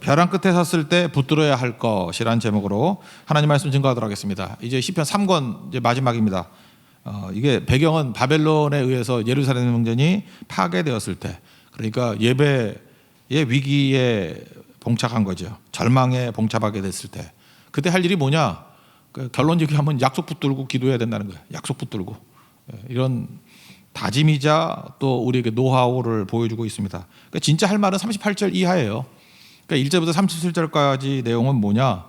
벼랑 끝에 섰을 때 붙들어야 할 것이라는 제목으로 하나님 말씀 증거하도록 하겠습니다. 이제 시편 3권 이제 마지막입니다. 이게 배경은 바벨론에 의해서 예루살렘 성전이 파괴되었을 때, 그러니까 예배의 위기에 봉착한 거죠. 절망에 봉착하게 됐을 때, 그때 할 일이 뭐냐? 결론적으로 하면 약속 붙들고 기도해야 된다는 거예요. 약속 붙들고. 이런 다짐이자 또 우리에게 노하우를 보여주고 있습니다. 그러니까 진짜 할 말은 38절 이하예요. 그러니까 1절부터 37절까지 내용은 뭐냐?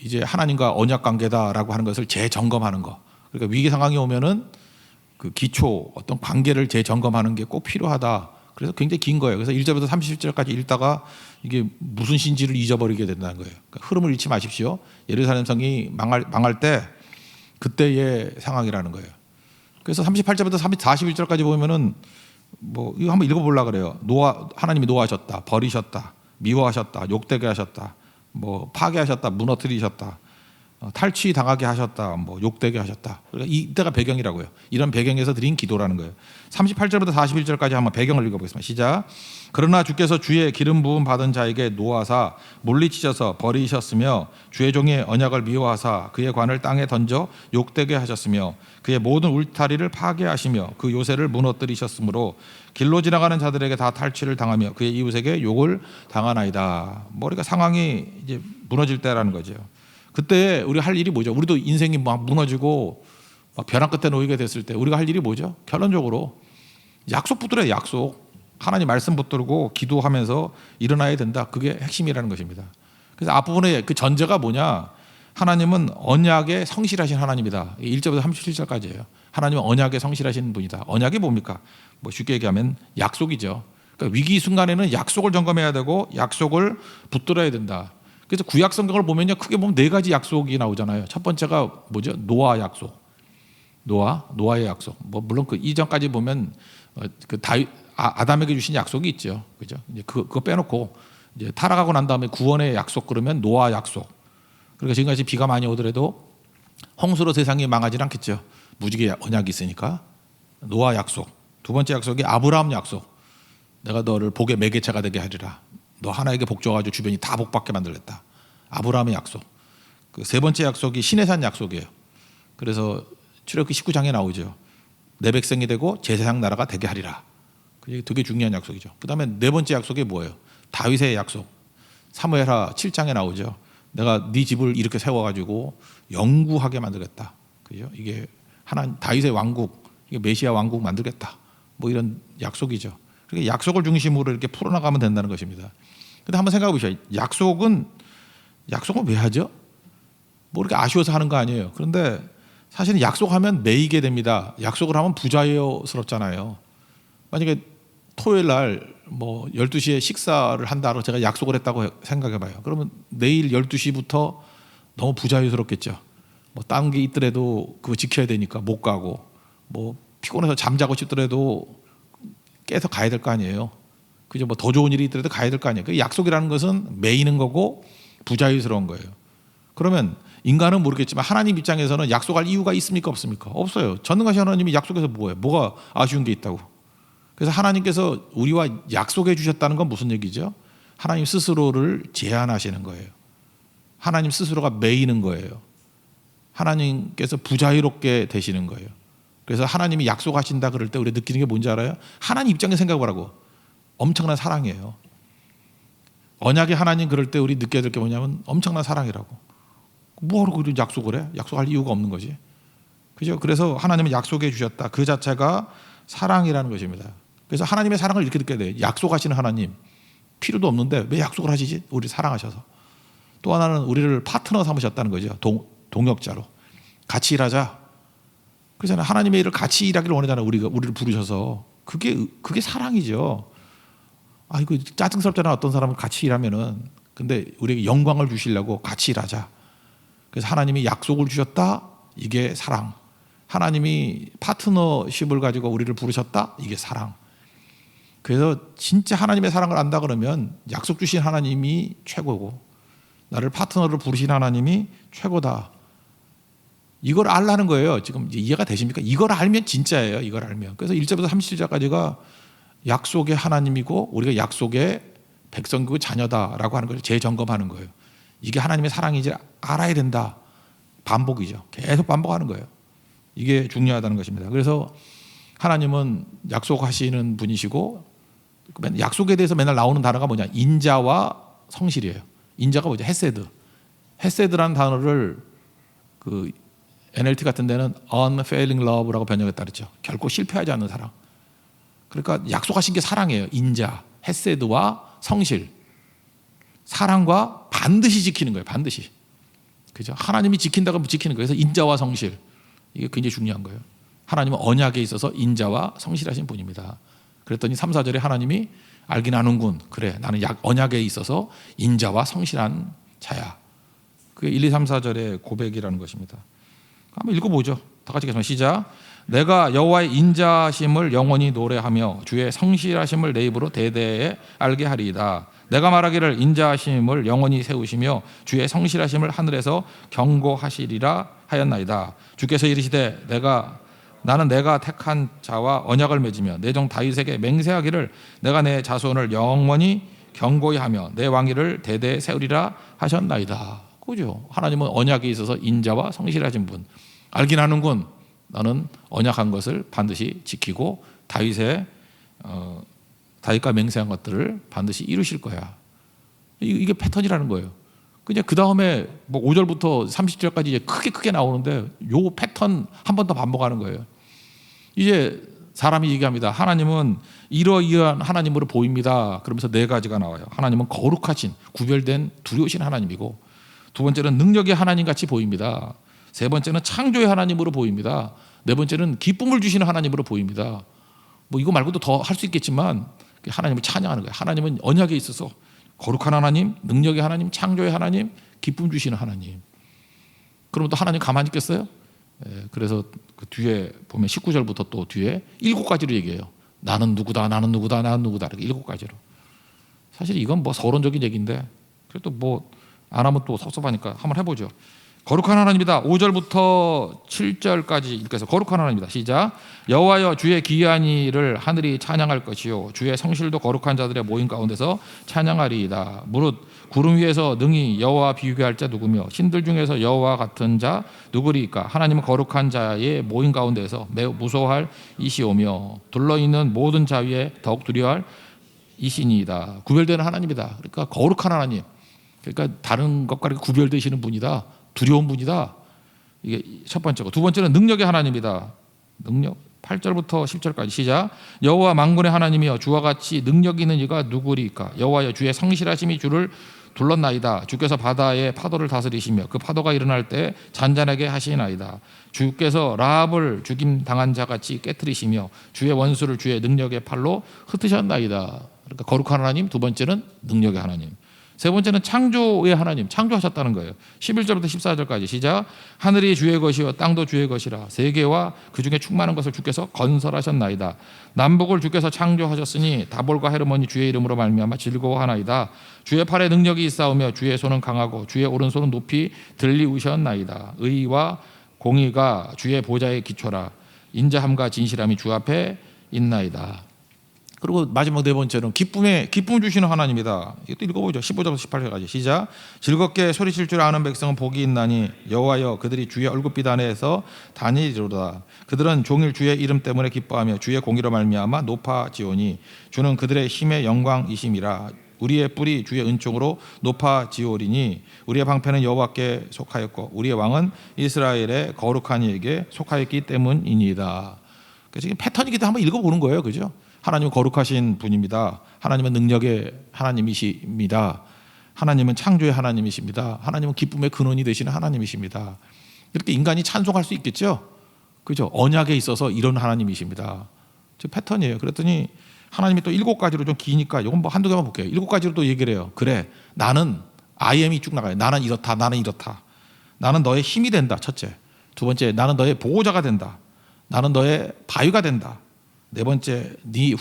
이제 하나님과 언약 관계다라고 하는 것을 재점검하는 거. 그러니까 위기 상황이 오면은 그 기초 어떤 관계를 재점검하는 게 꼭 필요하다. 그래서 굉장히 긴 거예요. 그래서 1절부터 37절까지 읽다가 이게 무슨 신지를 잊어버리게 된다는 거예요. 그러니까 흐름을 잃지 마십시오. 예루살렘 성이 망할 때 그때의 상황이라는 거예요. 그래서 38절부터 41절까지 보면은 뭐 이거 한번 읽어보려고 그래요. 하나님이 노하셨다, 버리셨다, 미워하셨다, 욕되게 하셨다, 뭐 파괴하셨다, 무너뜨리셨다, 탈취 당하게 하셨다, 뭐 욕되게 하셨다. 그러니까 이때가 배경이라고요. 이런 배경에서 드린 기도라는 거예요. 38절부터 41절까지 한번 배경을 읽어보겠습니다. 시작. 그러나 주께서 주의 기름 부음 받은 자에게 노하사 물리치셔서 버리셨으며 주의 종의 언약을 미워하사 그의 관을 땅에 던져 욕되게 하셨으며 그의 모든 울타리를 파괴하시며 그 요새를 무너뜨리셨으므로 길로 지나가는 자들에게 다 탈취를 당하며 그의 이웃에게 욕을 당하나이다. 머리가 상황이 이제 무너질 때라는 거죠. 그때 우리가 할 일이 뭐죠? 우리도 인생이 막 무너지고 막 벼랑 끝에 놓이게 됐을 때 우리가 할 일이 뭐죠? 결론적으로 약속 붙들어야 약속. 하나님 말씀 붙들고 기도하면서 일어나야 된다. 그게 핵심이라는 것입니다. 그래서 앞부분에 그 전제가 뭐냐? 하나님은 언약에 성실하신 하나님이다. 1절부터 37절까지예요. 하나님은 언약에 성실하신 분이다. 언약이 뭡니까? 뭐 쉽게 얘기하면 약속이죠. 그러니까 위기 순간에는 약속을 점검해야 되고 약속을 붙들어야 된다. 그래서 구약 성경을 보면요, 크게 보면 네 가지 약속이 나오잖아요. 첫 번째가 뭐죠? 노아 약속. 노아의 약속. 뭐 물론 그 이전까지 보면 그 아담에게 주신 약속이 있죠. 그죠? 이제 그거 빼놓고 이제 타락하고 난 다음에 구원의 약속 그러면 노아 약속. 그러니까 지금까지 비가 많이 오더라도 홍수로 세상이 망하지 않겠죠. 무지개 언약이 있으니까. 노아 약속. 두 번째 약속이 아브라함 약속. 내가 너를 복의 매개체가 되게 하리라. 너 하나에게 복 줘가지고 주변이 다 복받게 만들겠다. 아브라함의 약속. 그 세 번째 약속이 시내산 약속이에요. 그래서 출애굽기 19장에 나오죠. 내 백성이 되고 제사장 나라가 되게 하리라. 그게 되게 중요한 약속이죠. 그 다음에 네 번째 약속이 뭐예요? 다윗의 약속. 사무엘하 7장에 나오죠. 내가 네 집을 이렇게 세워가지고 영구하게 만들겠다. 그죠? 이게 다윗의 왕국, 이게 메시아 왕국 만들겠다. 뭐 이런 약속이죠. 그러니까 약속을 중심으로 이렇게 풀어나가면 된다는 것입니다. 근데 한번 생각해 보시죠. 약속은 왜 하죠? 뭐 이렇게 아쉬워서 하는 거 아니에요. 그런데 사실은 약속하면 매이게 됩니다. 약속을 하면 부자유스럽잖아요. 만약에 토요일 날 뭐 12시에 식사를 한다고 제가 약속을 했다고 생각해 봐요. 그러면 내일 12시부터 너무 부자유스럽겠죠. 뭐 딴 게 있더라도 그거 지켜야 되니까 못 가고, 뭐 피곤해서 잠자고 싶더라도 깨서 가야 될 거 아니에요. 그죠? 뭐 더 좋은 일이 있더라도 가야 될 거 아니에요. 그 약속이라는 것은 매이는 거고 부자유스러운 거예요. 그러면 인간은 모르겠지만 하나님 입장에서는 약속할 이유가 있습니까? 없습니까? 없어요. 전능하신 하나님이 약속해서 뭐예요? 뭐가 아쉬운 게 있다고. 그래서 하나님께서 우리와 약속해 주셨다는 건 무슨 얘기죠? 하나님 스스로를 제한하시는 거예요. 하나님 스스로가 매이는 거예요. 하나님께서 부자유롭게 되시는 거예요. 그래서 하나님이 약속하신다 그럴 때 우리가 느끼는 게 뭔지 알아요? 하나님 입장에서 생각하라고. 엄청난 사랑이에요. 언약의 하나님 그럴 때 우리 느껴야 될 게 뭐냐면 엄청난 사랑이라고. 뭐하러 그런 약속을 해? 약속할 이유가 없는 거지. 그죠? 그래서 하나님은 약속해 주셨다. 그 자체가 사랑이라는 것입니다. 그래서 하나님의 사랑을 이렇게 느껴야 돼요. 약속하시는 하나님. 필요도 없는데 왜 약속을 하시지? 우리 사랑하셔서. 또 하나는 우리를 파트너 삼으셨다는 거죠. 동역자로. 같이 일하자. 그래서 하나님의 일을 같이 일하기를 원하잖아요. 우리를 부르셔서. 그게 사랑이죠. 아, 이거 짜증스럽잖아. 어떤 사람을 같이 일하면은. 근데 우리에게 영광을 주시려고 같이 일하자. 그래서 하나님이 약속을 주셨다. 이게 사랑. 하나님이 파트너십을 가지고 우리를 부르셨다. 이게 사랑. 그래서 진짜 하나님의 사랑을 안다 그러면 약속 주신 하나님이 최고고 나를 파트너로 부르신 하나님이 최고다. 이걸 알라는 거예요. 지금 이해가 되십니까? 이걸 알면 진짜예요. 이걸 알면. 그래서 1절부터 37절까지가 약속의 하나님이고 우리가 약속의 백성이고 자녀다라고 하는 걸 재점검하는 거예요. 이게 하나님의 사랑인지 알아야 된다. 반복이죠. 계속 반복하는 거예요. 이게 중요하다는 것입니다. 그래서 하나님은 약속하시는 분이시고 약속에 대해서 맨날 나오는 단어가 뭐냐? 인자와 성실이에요. 인자가 뭐죠? 헤세드. 헤세드라는 단어를 그 NLT 같은 데는 unfailing love라고 번역했다 그랬죠. 결코 실패하지 않는 사랑. 그러니까 약속하신 게 사랑이에요. 인자, 헤세드와 성실. 사랑과 반드시 지키는 거예요. 반드시. 그죠? 하나님이 지킨다고 지키는 거예요. 그래서 인자와 성실. 이게 굉장히 중요한 거예요. 하나님은 언약에 있어서 인자와 성실하신 분입니다. 그랬더니 3, 4절에 하나님이 알긴 아는군. 그래, 나는 언약에 있어서 인자와 성실한 자야. 그게 1, 2, 3, 4절의 고백이라는 것입니다. 한번 읽어보죠. 다 같이 계속 시작. 내가 여호와의 인자심을 영원히 노래하며 주의 성실하심을 내 입으로 대대에 알게 하리이다. 내가 말하기를 인자하심을 영원히 세우시며 주의 성실하심을 하늘에서 경고하시리라 하였나이다. 주께서 이르시되 나는 내가 택한 자와 언약을 맺으며 내 종 다윗에게 맹세하기를 내가 내 자손을 영원히 경고히 하며 내 왕위를 대대에 세우리라 하셨나이다. 그죠? 하나님은 언약에 있어서 인자와 성실하신 분. 알긴 하는군. 나는 언약한 것을 반드시 지키고 다윗과 맹세한 것들을 반드시 이루실 거야. 이게 패턴이라는 거예요. 그냥 그 다음에 뭐 5절부터 30절까지 이제 크게 나오는데 요 패턴 한 번 더 반복하는 거예요. 이제 사람이 얘기합니다. 하나님은 이러이러한 하나님으로 보입니다. 그러면서 네 가지가 나와요. 하나님은 거룩하신, 구별된, 두려우신 하나님이고, 두 번째는 능력의 하나님 같이 보입니다. 세 번째는 창조의 하나님으로 보입니다. 네 번째는 기쁨을 주시는 하나님으로 보입니다. 뭐 이거 말고도 더 할 수 있겠지만 하나님을 찬양하는 거예요. 하나님은 언약에 있어서 거룩한 하나님, 능력의 하나님, 창조의 하나님, 기쁨 주시는 하나님. 그럼 또 하나님 가만히 있겠어요? 그래서 그 뒤에 보면 19절부터 또 뒤에 7가지로 얘기해요. 나는 누구다, 나는 누구다, 나는 누구다. 이렇게 7가지로. 사실 이건 뭐 서론적인 얘기인데 그래도 뭐 안 하면 또 섭섭하니까 한번 해보죠. 거룩한 하나님이다. 5절부터 7절까지 읽겠습니다. 거룩한 하나님이다. 시작. 여호와여 주의 기이한 일을 하늘이 찬양할 것이요 주의 성실도 거룩한 자들의 모임 가운데서 찬양하리이다. 무릇 구름 위에서 능히 여호와 비유게 할 자 누구며 신들 중에서 여호와 같은 자 누구리이까. 하나님은 거룩한 자의 모임 가운데서 매우 무서워할 이시오며 둘러있는 모든 자 위에 더욱 두려워할 이신이다. 구별되는 하나님이다. 그러니까 거룩한 하나님. 그러니까 다른 것과 구별되시는 분이다. 두려운 분이다. 이게 첫 번째고, 두 번째는 능력의 하나님이다. 능력 8절부터 10절까지 시작. 여호와 만군의 하나님이여 주와 같이 능력 있는 이가 누구리까. 여호와여 주의 성실하심이 주를 둘렀나이다. 주께서 바다의 파도를 다스리시며 그 파도가 일어날 때 잔잔하게 하시나이다. 주께서 라합을 죽임 당한 자같이 깨뜨리시며 주의 원수를 주의 능력의 팔로 흩으셨나이다. 그러니까 거룩한 하나님, 두 번째는 능력의 하나님, 세 번째는 창조의 하나님, 창조하셨다는 거예요. 11절부터 14절까지 시작. 하늘이 주의 것이요 땅도 주의 것이라. 세계와 그 중에 충만한 것을 주께서 건설하셨나이다. 남북을 주께서 창조하셨으니 다볼과 헤르몬이 주의 이름으로 말미암아 즐거워하나이다. 주의 팔에 능력이 있사오며 주의 손은 강하고 주의 오른손은 높이 들리우셨나이다. 의와 공의가 주의 보좌의 기초라. 인자함과 진실함이 주 앞에 있나이다. 그리고 마지막 네 번째는 기쁨 주시는 하나님이다. 이것도 읽어보죠. 15절부터 18절까지 시작. 즐겁게 소리칠 줄 아는 백성은 복이 있나니 여호와여 그들이 주의 얼굴빛 안에서 다니리로다. 그들은 종일 주의 이름 때문에 기뻐하며 주의 공의로 말미암아 높아지오니 주는 그들의 힘의 영광이심이라. 우리의 뿔이 주의 은총으로 높아지오리니 우리의 방패는 여호와께 속하였고 우리의 왕은 이스라엘의 거룩한 이에게 속하였기 때문이니이다. 그래서 이게 패턴이기도 한번 읽어보는 거예요. 그죠? 하나님은 거룩하신 분입니다. 하나님은 능력의 하나님이십니다. 하나님은 창조의 하나님이십니다. 하나님은 기쁨의 근원이 되시는 하나님이십니다. 이렇게 인간이 찬송할 수 있겠죠? 그죠? 언약에 있어서 이런 하나님이십니다. 저 패턴이에요. 그랬더니 하나님이 또 7가지로 좀 기니까 이건 뭐 한두 개만 볼게요. 7가지로 또 얘기를 해요. 그래, 나는 I am이 쭉 나가요. 나는 이렇다, 나는 이렇다. 나는 너의 힘이 된다. 첫째. 두 번째, 나는 너의 보호자가 된다. 나는 너의 바위가 된다. 네 번째, 네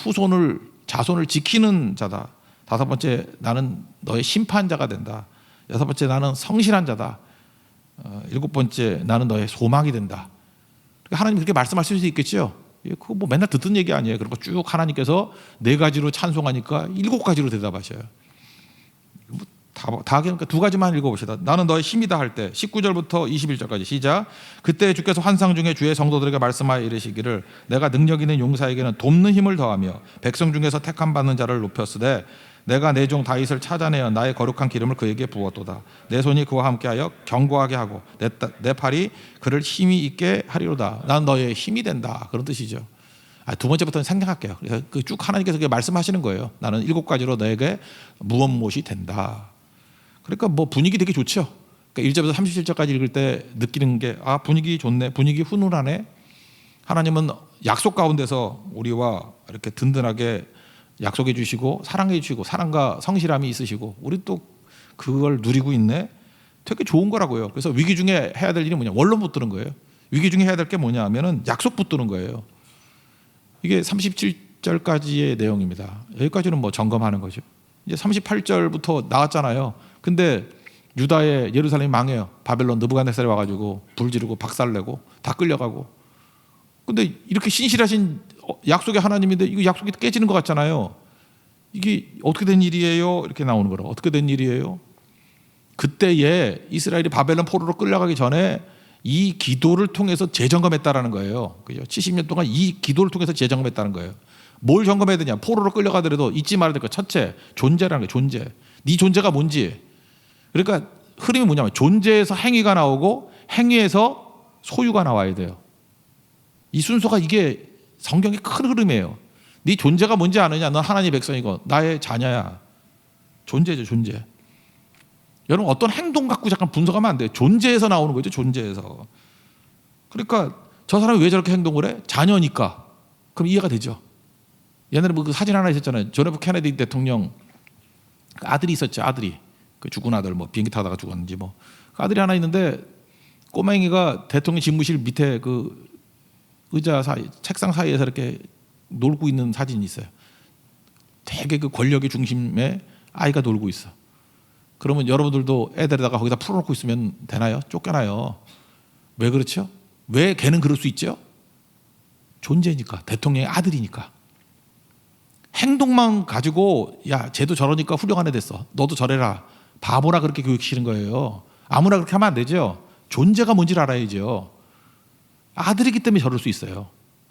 자손을 지키는 자다. 다섯 번째, 나는 너의 심판자가 된다. 여섯 번째, 나는 성실한 자다. 일곱 번째, 나는 너의 소망이 된다. 하나님 그렇게 말씀하실 수 있겠죠? 그거 뭐 맨날 듣던 얘기 아니에요. 그리고 쭉 하나님께서 4가지로 찬송하니까 7가지로 대답하셔요. 다 그러니까 두 가지만 읽어봅시다. 나는 너의 힘이다 할 때 19절부터 21절까지 시작. 그때 주께서 환상 중에 주의 성도들에게 말씀하여 이르시기를 내가 능력 있는 용사에게는 돕는 힘을 더하며 백성 중에서 택함 받는 자를 높였으되 내가 내 종 다윗을 찾아내어 나의 거룩한 기름을 그에게 부었도다. 내 손이 그와 함께하여 견고하게 하고 내 팔이 그를 힘이 있게 하리로다. 난 너의 힘이 된다. 그런 뜻이죠. 두 번째부터는 생략할게요. 그래서 쭉 하나님께서 말씀하시는 거예요. 나는 7가지로 너에게 무엇이 된다. 그러니까 뭐 분위기 되게 좋죠. 그러니까 1절부터 37절까지 읽을 때 느끼는 게 분위기 좋네. 분위기 훈훈하네. 하나님은 약속 가운데서 우리와 이렇게 든든하게 약속해 주시고 사랑해 주시고 사랑과 성실함이 있으시고 우리 또 그걸 누리고 있네. 되게 좋은 거라고요. 그래서 위기 중에 해야 될 일이 뭐냐? 원론 붙드는 거예요. 위기 중에 해야 될 게 뭐냐 하면은 약속 붙드는 거예요. 이게 37절까지의 내용입니다. 여기까지는 뭐 점검하는 거죠. 이제 38절부터 나왔잖아요. 근데 유다의 예루살렘이 망해요. 바벨론 느부갓네살이 와가지고 불 지르고 박살내고 다 끌려가고. 근데 이렇게 신실하신 약속의 하나님인데 이거 약속이 깨지는 것 같잖아요. 이게 어떻게 된 일이에요? 이렇게 나오는 거라. 어떻게 된 일이에요? 그때에 이스라엘이 바벨론 포로로 끌려가기 전에 이 기도를 통해서 재점검했다라는 거예요. 그죠? 70년 동안 이 기도를 통해서 재점검했다는 거예요. 뭘 점검해야 되냐? 포로로 끌려가더라도 잊지 말아야 될 거. 첫째, 존재라는 거예요. 존재. 네 존재가 뭔지. 그러니까 흐름이 뭐냐면 존재에서 행위가 나오고 행위에서 소유가 나와야 돼요. 이 순서가 이게 성경의 큰 흐름이에요. 네 존재가 뭔지 아느냐? 넌 하나님의 백성이고 나의 자녀야. 존재죠, 존재. 여러분 어떤 행동 갖고 잠깐 분석하면 안 돼요. 존재에서 나오는 거죠. 존재에서. 그러니까 저 사람이 왜 저렇게 행동을 해? 자녀니까. 그럼 이해가 되죠. 옛날에 뭐 그 사진 하나 있었잖아요. 존 F 케네디 대통령 아들이 있었죠. 아들이. 그 죽은 아들 뭐 비행기 타다가 죽었는지 뭐. 그 아들이 하나 있는데 꼬맹이가 대통령 집무실 밑에 그 의자 사이, 책상 사이에서 이렇게 놀고 있는 사진이 있어요. 되게 그 권력의 중심에 아이가 놀고 있어. 그러면 여러분들도 애들에다가 거기다 풀어놓고 있으면 되나요? 쫓겨나요. 왜 그렇죠? 왜 걔는 그럴 수 있죠? 존재니까. 대통령의 아들이니까. 행동만 가지고 야 쟤도 저러니까 훌륭한 애 됐어. 너도 저래라. 바보라 그렇게 교육시키는 거예요. 아무나 그렇게 하면 안 되죠. 존재가 뭔지를 알아야죠. 아들이기 때문에 저럴 수 있어요.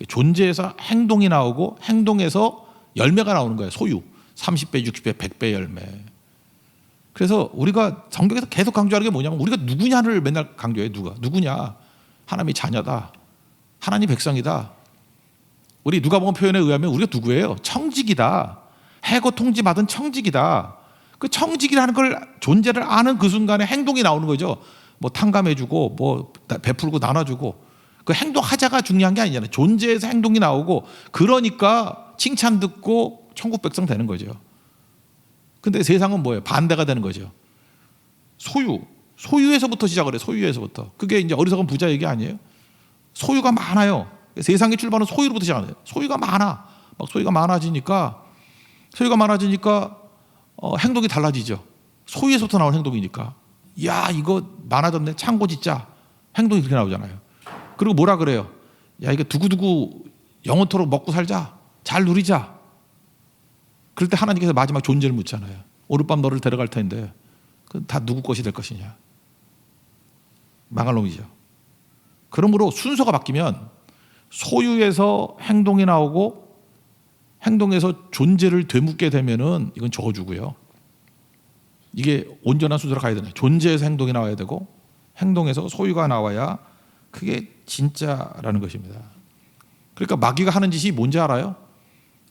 존재에서 행동이 나오고 행동에서 열매가 나오는 거예요. 소유. 30배, 60배, 100배 열매. 그래서 우리가 성경에서 계속 강조하는 게 뭐냐면 우리가 누구냐를 맨날 강조해. 누구냐? 하나님의 자녀다. 하나님 백성이다. 우리 누가복음 표현에 의하면 우리가 누구예요? 청직이다. 해고 통지받은 청직이다. 그 청직이라는 걸 존재를 아는 그 순간에 행동이 나오는 거죠. 뭐 탕감해주고 뭐 베풀고 나눠주고 그 행동하자가 중요한 게 아니잖아요. 존재에서 행동이 나오고 그러니까 칭찬 듣고 천국 백성 되는 거죠. 근데 세상은 뭐예요? 반대가 되는 거죠. 소유에서부터 시작을 해요. 소유에서부터. 그게 이제 어리석은 부자 얘기 아니에요? 소유가 많아요. 세상의 출발은 소유로부터 시작해요. 소유가 많아. 막 소유가 많아지니까 행동이 달라지죠. 소유에서부터 나온 행동이니까. 야 이거 많아졌네. 창고 짓자. 행동이 그렇게 나오잖아요. 그리고 뭐라 그래요? 야 이거 두고두고 영원토록 먹고 살자. 잘 누리자. 그럴 때 하나님께서 마지막 존재를 묻잖아요. 오룻밤 너를 데려갈 텐데 다 누구 것이 될 것이냐. 망할 놈이죠. 그러므로 순서가 바뀌면 소유에서 행동이 나오고 행동에서 존재를 되묻게 되면은 이건 저주고요. 이게 온전한 순서로 가야 되네. 존재에서 행동이 나와야 되고 행동에서 소유가 나와야 그게 진짜라는 것입니다. 그러니까 마귀가 하는 짓이 뭔지 알아요?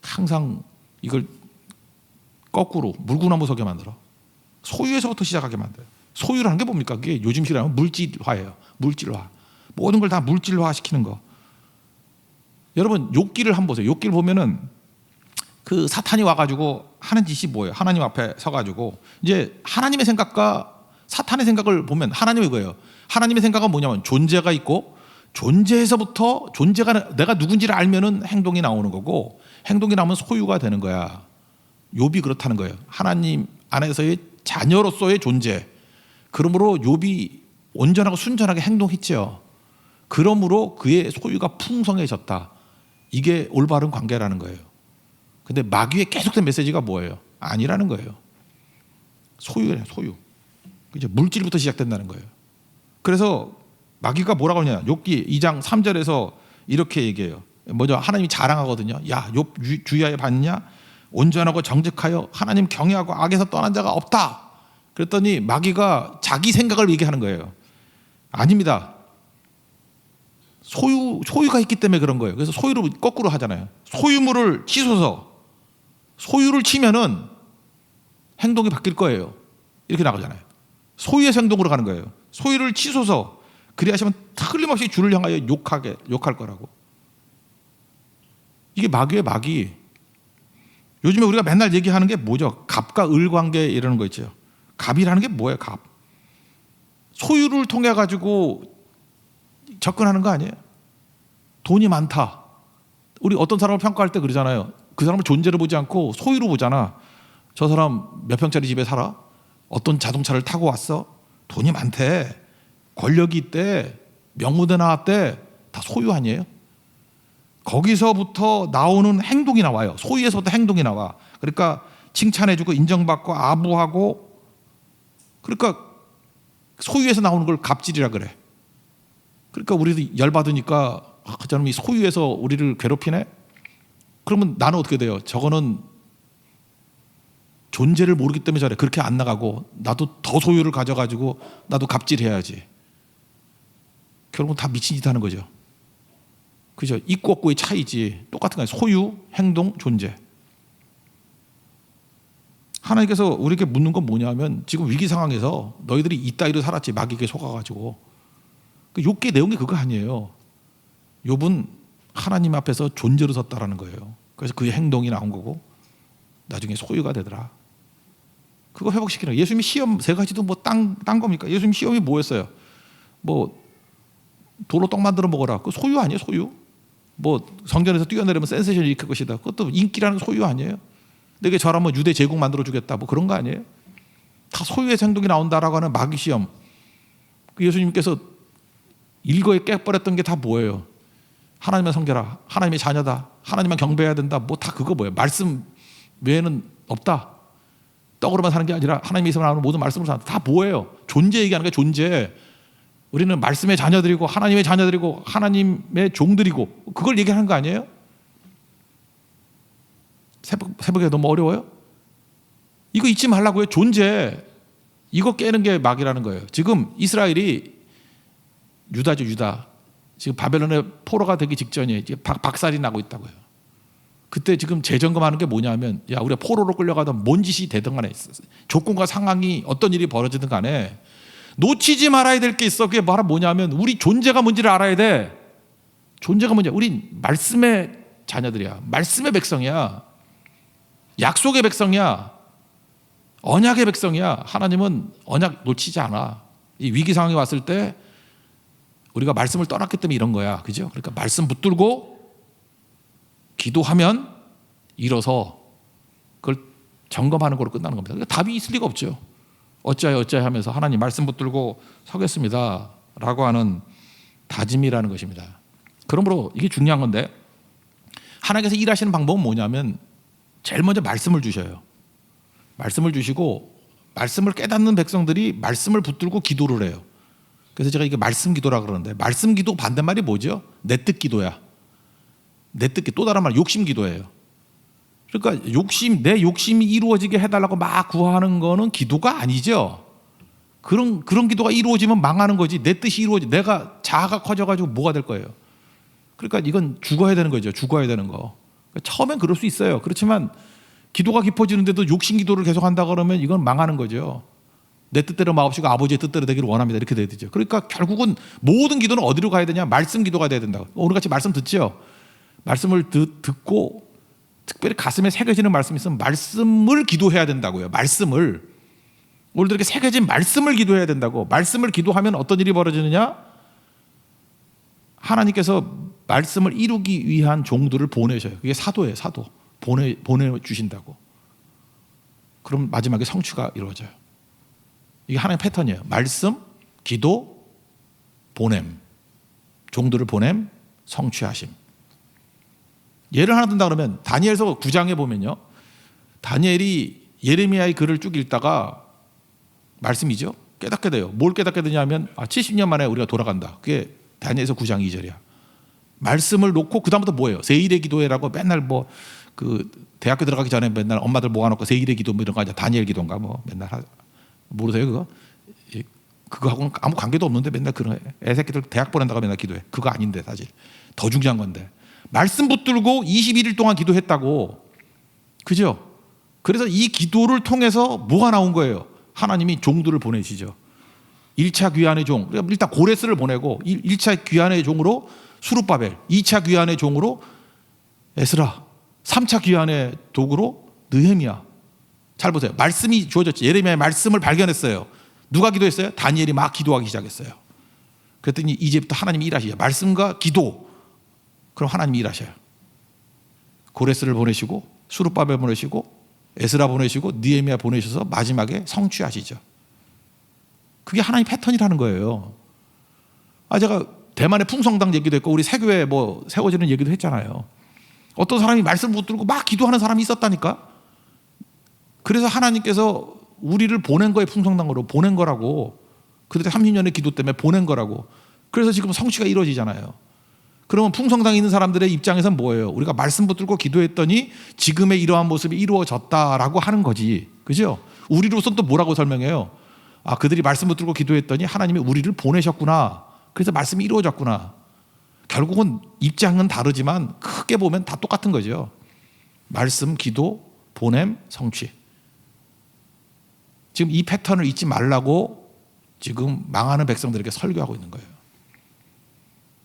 항상 이걸 거꾸로 물구나무 서게 만들어. 소유에서부터 시작하게 만들어요. 소유라는 게 뭡니까? 그게 요즘 식으로 하면 물질화예요. 물질화. 모든 걸 다 물질화 시키는 거. 여러분 욥기를 한번 보세요. 욥기를 보면은 그 사탄이 와가지고 하는 짓이 뭐예요? 하나님 앞에 서가지고 이제 하나님의 생각과 사탄의 생각을 보면 하나님이 이거예요. 하나님의 생각은 뭐냐면 존재가 있고 존재에서부터 존재가 내가 누군지를 알면은 행동이 나오는 거고 행동이 나오면 소유가 되는 거야. 욥이 그렇다는 거예요. 하나님 안에서의 자녀로서의 존재. 그러므로 욥이 온전하고 순전하게 행동했죠. 그러므로 그의 소유가 풍성해졌다. 이게 올바른 관계라는 거예요. 근데 마귀의 계속된 메시지가 뭐예요? 아니라는 거예요. 소유예요, 소유. 이제 물질부터 시작된다는 거예요. 그래서 마귀가 뭐라고 하냐? 욥기 2장 3절에서 이렇게 얘기해요. 먼저 하나님이 자랑하거든요. 야, 욥 주야에 봤냐? 온전하고 정직하여 하나님 경외하고 악에서 떠난 자가 없다. 그랬더니 마귀가 자기 생각을 얘기하는 거예요. 아닙니다. 소유가 있기 때문에 그런 거예요. 그래서 소유를 거꾸로 하잖아요. 소유물을 치소서. 소유를 치면은 행동이 바뀔 거예요. 이렇게 나가잖아요. 소유의 행동으로 가는 거예요. 소유를 치소서. 그리하시면 틀림없이 주를 향하여 욕할 거라고. 이게 마귀예요, 마귀. 요즘에 우리가 맨날 얘기하는 게 뭐죠? 갑과 을 관계 이러는 거 있죠. 갑이라는 게 뭐예요, 갑? 소유를 통해 가지고 접근하는 거 아니에요? 돈이 많다. 우리 어떤 사람을 평가할 때 그러잖아요. 그 사람을 존재로 보지 않고 소유로 보잖아. 저 사람 몇 평짜리 집에 살아? 어떤 자동차를 타고 왔어? 돈이 많대. 권력이 있대. 명문대 나왔대. 다 소유 아니에요? 거기서부터 나오는 행동이 나와요. 소유에서부터 행동이 나와. 그러니까 칭찬해주고 인정받고 아부하고, 그러니까 소유에서 나오는 걸 갑질이라 그래. 그러니까 우리도 열받으니까 저놈이 소유에서 우리를 괴롭히네? 그러면 나는 어떻게 돼요? 저거는 존재를 모르기 때문에 저래. 그렇게 안 나가고 나도 더 소유를 가져가지고 나도 갑질해야지. 결국은 다 미친 짓 하는 거죠. 그죠? 있고 없고의 차이지. 똑같은 거예요. 소유, 행동, 존재. 하나님께서 우리에게 묻는 건 뭐냐면, 지금 위기 상황에서 너희들이 이따위로 살았지, 마귀에게 속아가지고. 욥기의 내용이 그거 아니에요. 욥은 하나님 앞에서 존재로 섰다라는 거예요. 그래서 그의 행동이 나온 거고 나중에 소유가 되더라. 그거 회복시키는 거예요. 예수님이 시험 세 가지도 뭐 딴 겁니까? 예수님 시험이 뭐였어요? 뭐 돌로 떡 만들어 먹어라. 그 소유 아니에요, 소유? 뭐 성전에서 뛰어내리면 센세이션을 일으킬 것이다. 그것도 인기라는 소유 아니에요? 내게 저라면 유대 제국 만들어 주겠다. 뭐 그런 거 아니에요? 다 소유의 행동이 나온다라고 하는 마귀 시험. 그 예수님께서 일거에 깨버렸던 게 다 뭐예요? 하나님만 섬겨라. 하나님의 자녀다. 하나님만 경배해야 된다. 뭐 다 그거 뭐예요? 말씀 외에는 없다. 떡으로만 사는 게 아니라 하나님의 있으면 나오는 모든 말씀으로 산다. 다 뭐예요? 존재 얘기하는 게 존재. 우리는 말씀의 자녀들이고 하나님의 자녀들이고 하나님의 종들이고 그걸 얘기하는 거 아니에요? 새벽에 너무 어려워요? 이거 잊지 말라고요. 존재. 이거 깨는 게 마귀라는 거예요. 지금 이스라엘이 유다죠, 유다. 지금 바벨론의 포로가 되기 직전에 이제 박살이 나고 있다고요. 그때 지금 재점검하는 게 뭐냐면, 야, 우리가 포로로 끌려가던 뭔 짓이 되든 간에 조건과 상황이 어떤 일이 벌어지든 간에 놓치지 말아야 될 게 있어. 그게 뭐냐면 우리 존재가 뭔지를 알아야 돼. 존재가 뭔지. 우린 말씀의 자녀들이야. 말씀의 백성이야. 약속의 백성이야. 언약의 백성이야. 하나님은 언약 놓치지 않아. 이 위기 상황이 왔을 때 우리가 말씀을 떠났기 때문에 이런 거야. 그죠? 그러니까 말씀 붙들고 기도하면 일어서 그걸 점검하는 걸로 끝나는 겁니다. 그러니까 답이 있을 리가 없죠. 어찌하여 하면서 하나님 말씀 붙들고 서겠습니다 라고 하는 다짐이라는 것입니다. 그러므로 이게 중요한 건데, 하나님께서 일하시는 방법은 뭐냐면 제일 먼저 말씀을 주셔요. 말씀을 주시고 말씀을 깨닫는 백성들이 말씀을 붙들고 기도를 해요. 그래서 제가 이게 말씀 기도라 그러는데, 말씀 기도 반대말이 뭐죠? 내 뜻 기도야. 내 뜻 기도, 또 다른 말 욕심 기도예요. 그러니까 내 욕심이 이루어지게 해달라고 막 구하는 거는 기도가 아니죠. 그런 기도가 이루어지면 망하는 거지. 내 뜻이 내가 자아가 커져가지고 뭐가 될 거예요. 그러니까 이건 죽어야 되는 거죠. 죽어야 되는 거. 그러니까 처음엔 그럴 수 있어요. 그렇지만 기도가 깊어지는데도 욕심 기도를 계속 한다 그러면 이건 망하는 거죠. 내 뜻대로 마옵시고 아버지의 뜻대로 되기를 원합니다. 이렇게 돼야 되죠. 그러니까 결국은 모든 기도는 어디로 가야 되냐? 말씀 기도가 돼야 된다고. 오늘같이 말씀 듣죠. 말씀을 듣고 특별히 가슴에 새겨지는 말씀이 있으면 말씀을 기도해야 된다고요. 말씀을. 오늘도 이렇게 새겨진 말씀을 기도해야 된다고. 말씀을 기도하면 어떤 일이 벌어지느냐? 하나님께서 말씀을 이루기 위한 종들을 보내셔요. 그게 사도예요. 사도. 보내주신다고. 그럼 마지막에 성취가 이루어져요. 이게 하나의 패턴이에요. 말씀, 기도, 보냄. 종들을 보냄, 성취하심. 예를 하나 든다 그러면 다니엘서 9장에 보면요, 다니엘이 예레미야의 글을 쭉 읽다가 말씀이죠. 깨닫게 돼요. 뭘 깨닫게 되냐면 70년 만에 우리가 돌아간다. 그게 다니엘서 9장 2절이야. 말씀을 놓고 그다음부터 뭐예요? 세일의 기도회라고 맨날 뭐 그 대학교 들어가기 전에 맨날 엄마들 모아놓고 세일의 기도 뭐 이런 거 하자. 다니엘 기도인가 뭐 맨날 모르세요 그거? 그거하고는 아무 관계도 없는데 맨날 그런 애새끼들 대학 보낸다고 맨날 기도해. 그거 아닌데 사실 더 중요한 건데 말씀 붙들고 21일 동안 기도했다고. 그죠? 그래서 이 기도를 통해서 뭐가 나온 거예요? 하나님이 종들을 보내시죠. 1차 귀환의 종, 일단 고레스를 보내고 1차 귀환의 종으로 수룹바벨, 2차 귀환의 종으로 에스라, 3차 귀환의 도구로 느헤미야. 잘 보세요. 말씀이 주어졌지. 예레미야의 말씀을 발견했어요. 누가 기도했어요? 다니엘이 막 기도하기 시작했어요. 그랬더니 이제부터 하나님이 일하시죠. 말씀과 기도. 그럼 하나님이 일하셔요. 고레스를 보내시고 수룹바벨 보내시고 에스라 보내시고 느헤미야 보내셔서 마지막에 성취하시죠. 그게 하나님 패턴이라는 거예요. 제가 대만의 풍성당 얘기도 했고 우리 세교회 뭐 세워지는 얘기도 했잖아요. 어떤 사람이 말씀을 붙들고 막 기도하는 사람이 있었다니까. 그래서 하나님께서 우리를 보낸 거예요. 풍성당으로 보낸 거라고. 그때 30년의 기도 때문에 보낸 거라고. 그래서 지금 성취가 이루어지잖아요. 그러면 풍성당에 있는 사람들의 입장에서는 뭐예요? 우리가 말씀 붙들고 기도했더니 지금의 이러한 모습이 이루어졌다라고 하는 거지. 그죠? 우리로서는 또 뭐라고 설명해요? 그들이 말씀 붙들고 기도했더니 하나님이 우리를 보내셨구나. 그래서 말씀이 이루어졌구나. 결국은 입장은 다르지만 크게 보면 다 똑같은 거죠. 말씀, 기도, 보냄, 성취. 지금 이 패턴을 잊지 말라고 지금 망하는 백성들에게 설교하고 있는 거예요.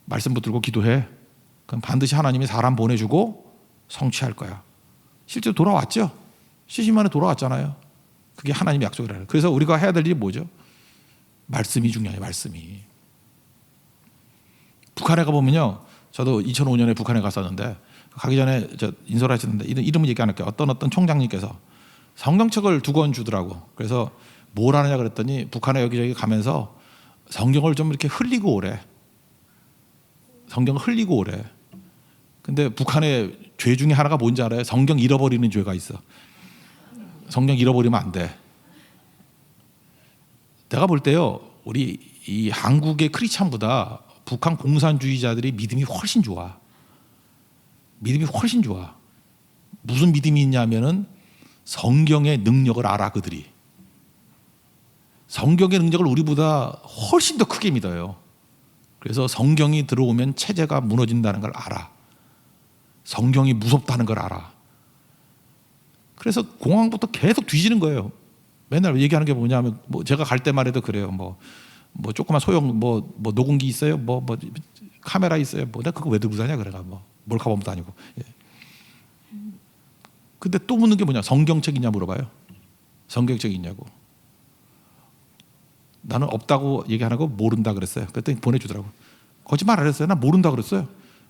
말씀 붙들고 기도해. 그럼 반드시 하나님이 사람 보내주고 성취할 거야. 실제로 돌아왔죠. 70년 만에 돌아왔잖아요. 그게 하나님의 약속이라는. 그래서 우리가 해야 될 일이 뭐죠? 말씀이 중요해요. 말씀이. 북한에 가보면요. 저도 2005년에 북한에 갔었는데 가기 전에 인솔 하셨는데 이름은 얘기 안 할게요. 어떤 총장님께서 성경책을 2권 주더라고. 그래서 뭘 하느냐 그랬더니 북한에 여기저기 가면서 성경을 좀 이렇게 흘리고 오래. 성경을 흘리고 오래. 근데 북한의 죄 중에 하나가 뭔지 알아요? 성경 잃어버리는 죄가 있어. 성경 잃어버리면 안 돼. 내가 볼 때요. 우리 이 한국의 크리스찬보다 북한 공산주의자들이 믿음이 훨씬 좋아. 믿음이 훨씬 좋아. 무슨 믿음이 있냐면은 성경의 능력을 알아 그들이. 성경의 능력을 우리보다 훨씬 더 크게 믿어요. 그래서 성경이 들어오면 체제가 무너진다는 걸 알아. 성경이 무섭다는 걸 알아. 그래서 공항부터 계속 뒤지는 거예요. 맨날 얘기하는 게 뭐냐면 제가 갈 때만 해도 그래요. 뭐 조그만 소형 녹음기 있어요? 카메라 있어요? 내가 그거 왜 들고 다냐 그래가 몰카범도 아니고. 예. 근데 또 묻는 게 뭐냐? 성경책 있냐 물어봐요. 성경책 있냐고. 나는 없다고 얘기 안 하고 모른다 그랬어요. 그랬더니 보내주더라고. 거짓말 안 했어요. 난 모른다 그랬어요.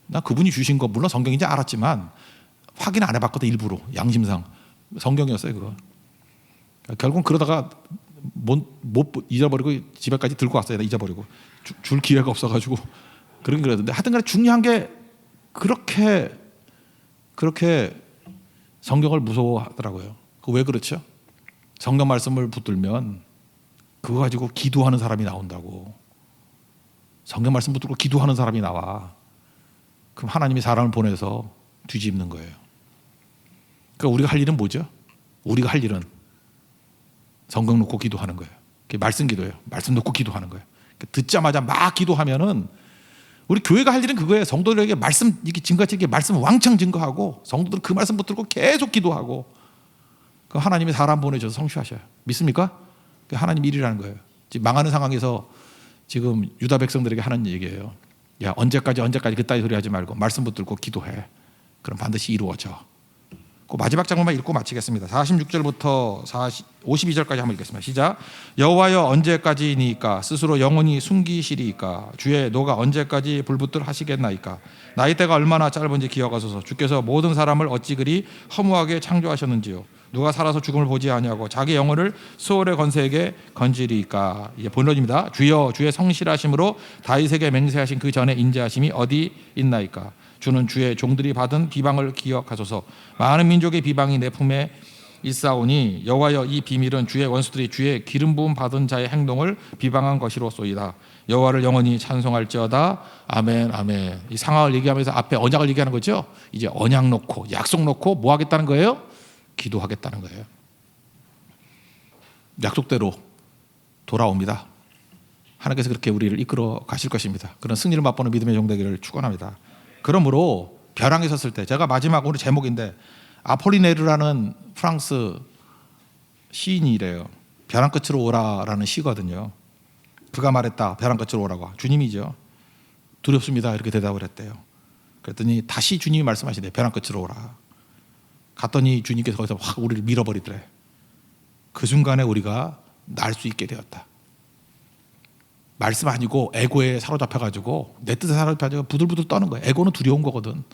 난 그분이 주신 거 물론 성경인지 알았지만 확인 안 해봤거든. 일부러 양심상 성경이었어요 그거. 결국 그러다가 못 잊어버리고 집에까지 들고 왔어요. 잊어버리고 줄 기회가 없어가지고 그러던데 하여튼간에 중요한 게 그렇게 성경을 무서워하더라고요. 왜 그렇죠? 성경 말씀을 붙들면 그거 가지고 기도하는 사람이 나온다고. 성경 말씀 붙들고 기도하는 사람이 나와. 그럼 하나님이 사람을 보내서 뒤집는 거예요. 그러니까 우리가 할 일은 뭐죠? 우리가 할 일은 성경 놓고 기도하는 거예요. 그게 말씀 기도예요. 말씀 놓고 기도하는 거예요. 듣자마자 막 기도하면은 우리 교회가 할 일은 그거예요. 성도들에게 말씀 이렇게 증거같이 이렇게 말씀 왕창 증거하고 성도들 그 말씀 붙들고 계속 기도하고 그 하나님이 사람 보내셔서 성취하셔요. 믿습니까? 그게 하나님 일이라는 거예요. 지금 망하는 상황에서 지금 유다 백성들에게 하는 얘기예요. 야 언제까지 그따위 소리 하지 말고 말씀 붙들고 기도해. 그럼 반드시 이루어져. 그 마지막 장면만 읽고 마치겠습니다. 46절부터 52절까지 한번 읽겠습니다. 시작. 여호와여 언제까지니까 스스로 영원히 숨기시리이까 주의 노가 언제까지 불붙들 하시겠나이까 나이 때가 얼마나 짧은지 기억하소서. 주께서 모든 사람을 어찌 그리 허무하게 창조하셨는지요. 누가 살아서 죽음을 보지 아니하고 자기 영혼을 수월의 권세에게 건지리이까. 이제 본론입니다. 주여 주의 성실하심으로 다윗에게 맹세하신 그 전에 인자하심이 어디 있나이까. 주는 주의 종들이 받은 비방을 기억하소서. 많은 민족의 비방이 내 품에 있사오니 여호와여 이 비밀은 주의 원수들이 주의 기름 부음 받은 자의 행동을 비방한 것이로소이다. 여호와를 영원히 찬송할지어다. 아멘 아멘. 이 상황을 얘기하면서 앞에 언약을 얘기하는 거죠. 이제 언약 놓고 약속 놓고 뭐 하겠다는 거예요? 기도하겠다는 거예요. 약속대로 돌아옵니다. 하나님께서 그렇게 우리를 이끌어 가실 것입니다. 그런 승리를 맛보는 믿음의 종되기를 축원합니다. 그러므로 벼랑에 섰을 때, 제가 마지막 오늘 제목인데 아폴리네르라는 프랑스 시인이래요. 벼랑 끝으로 오라라는 시거든요. 그가 말했다. 벼랑 끝으로 오라고. 주님이죠. 두렵습니다. 이렇게 대답을 했대요. 그랬더니 다시 주님이 말씀하시네. 벼랑 끝으로 오라. 갔더니 주님께서 거기서 확 우리를 밀어버리더래. 그 순간에 우리가 날 수 있게 되었다. 말씀 아니고 에고에 사로잡혀가지고 내 뜻에 사로잡혀가지고 부들부들 떠는 거예요. 에고는 두려운 거거든.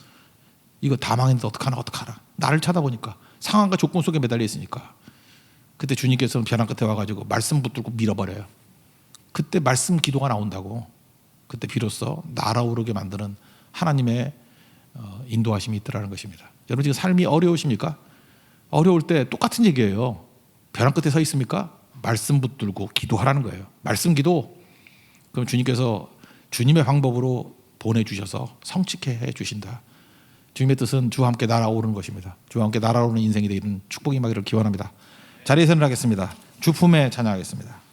이거 다 망했는데 어떡하나. 나를 쳐다보니까 상황과 조건 속에 매달려 있으니까. 그때 주님께서는 벼랑 끝에 와가지고 말씀 붙들고 밀어버려요. 그때 말씀 기도가 나온다고. 그때 비로소 날아오르게 만드는 하나님의 인도하심이 있더라는 것입니다. 여러분 지금 삶이 어려우십니까? 어려울 때 똑같은 얘기예요. 벼랑 끝에 서 있습니까? 말씀 붙들고 기도하라는 거예요. 말씀 기도. 그럼 주님께서 주님의 방법으로 보내주셔서 성취케 해주신다. 주님의 뜻은 주와 함께 날아오르는 것입니다. 주와 함께 날아오르는 인생이 되는 축복이 임하기를 기원합니다. 자리에서 일어나겠습니다. 주품에 찬양하겠습니다.